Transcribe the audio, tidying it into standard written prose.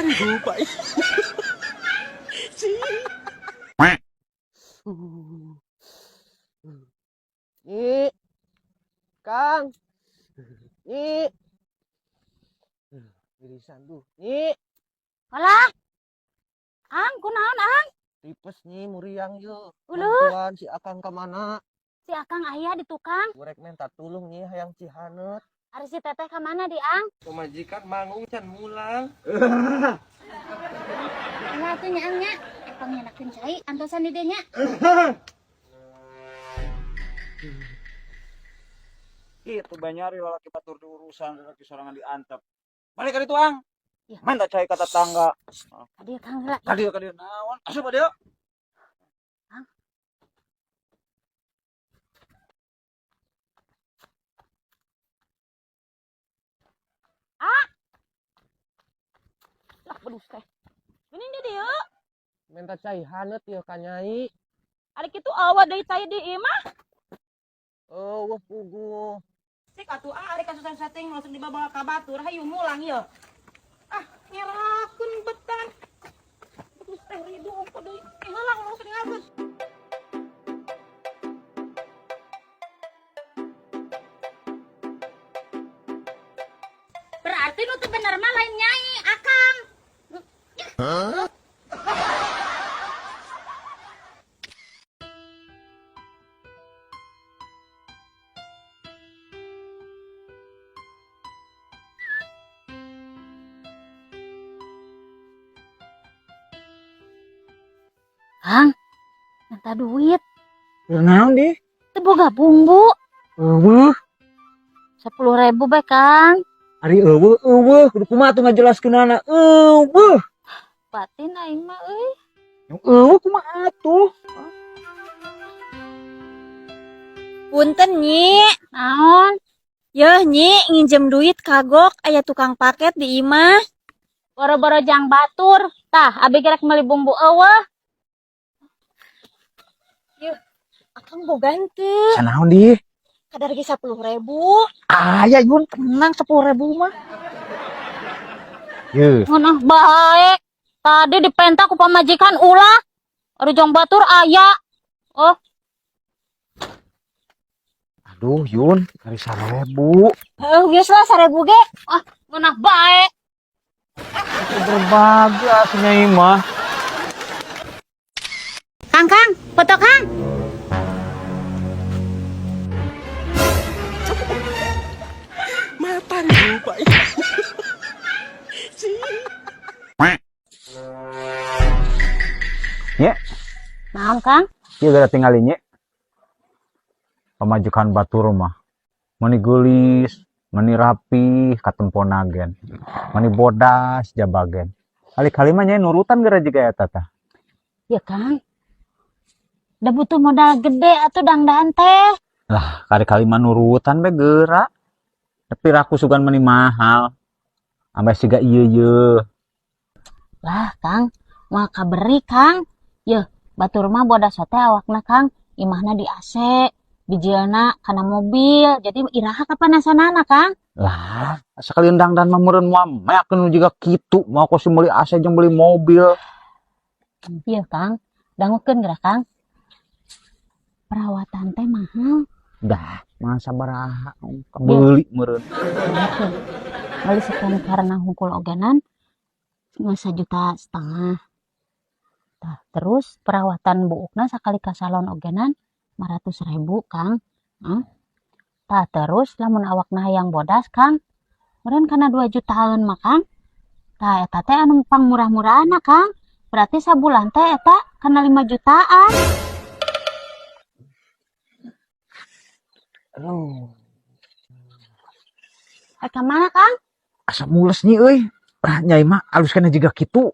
lupa. Nyi, Kang, Nyi, irisan tuh, Nyi, Alah, Ang, kunaon Ang? tipes Nyi, muriang yuk. Uluh. Bantuan si Akang kemana? Si Akang aya di tukang. Gorek minta tulung Nyi, hayang Cihaneut. Ari si Teteh ka mana di Ang? Pemajikan mangung can mulang. Alah atuh nya Ang nya. Epang nyenakeun cai antosan di dieu nya. Itu banyari lalaki batur di urusan lalaki sorangan diantep. Balik ka ditu Ang. Ya. Main tak cai kata tangga. Kadieu Kang heula. Kadieu naon? Asup dia. Ang. Lah bedus teh. Geuning di dieu. Minta cai haneut ya ka Nyai. Ari kitu awa deui cai di ieu mah. Wah puguh. Cek atuh ari ka setting langsung dibawa ka batur hayu mulang ieu. Ah, ngerakeun betan. Bedus teh ridu opo deui. Heula langsung ngabeus. Berarti nu teu bener mah lain Nyai, Akang. Kang, minta duit. Naon di? Teu boga bumbu. Eueuh, 10.000 bae, Kang. ari eueuh kudu kumaha tuh ngajelaskeunana. Eueuh. Batin aing mah euy. Eueuh kumaha atuh? Punten Nyi, Naon? yeuh Nyi nginjem duit kagok aya tukang paket di imah. Boro-boro jang batur. Tah, abi gerek meuli bumbu eueuh. Akang bogan teu, Sanaon di? kadar ge 10.000. Aya Yun tenang 10.000 mah. Yeuh. Ngeunah bae. Tadi dipentak ku pamajikan ulah. Ari jang batur aya. Oh, Aduh Yun, dari 1.000. Geus lah 1.000 ge. ah, ngeunah bae. Berbagi aslinya imah. Kang, foto Kang. Mata lupa. Nye, Naon Kang? ieu gara tinggalin nye. Pemajikan batur mah. Mani geulis, mani rapi, katemponagen. Mani bodas, jabagen. Kali-kali mah nyai nurutan gara jiga eta tah. Ya Kang. Da butuh modal gede atuh dangdahan teh. Lah, kali-kali mah nurutan be geura. Tapi raku sugan mani mahal. Ambe siga ieu. Lah Kang, moal kaberi Kang. Yeuh, batur mah bodas teh awakna Kang. Imahna di AC, bijilna kana mobil. Jadi iraha kapanasanana Kang. Lah, sekalian dangdan mah meureun wameakeun jiga kitu. Mau kosi meuli AC jeung beli mobil. Iya Kang, dangukeun geura Kang. Perawatan teh mahal. Dah, masa baraha kebeuli meureun. Dangukeun. Bali sekan karena hungkul ogenan 1,5 juta. Tah, terus perawatan buukna sakali ka salon ogenan 500.000 Kang. Tah, terus lamun awakna hayang bodas Kang, meureun kana 2 jutaan mah Kang. Tah, eta teh anu pangmurah-murahna Kang. Berarti sabulan teh eta kana 5 jutaan. Aduh, Ka mana Kang? asa mules nih euy. Nyai mah alus kana jiga kitu.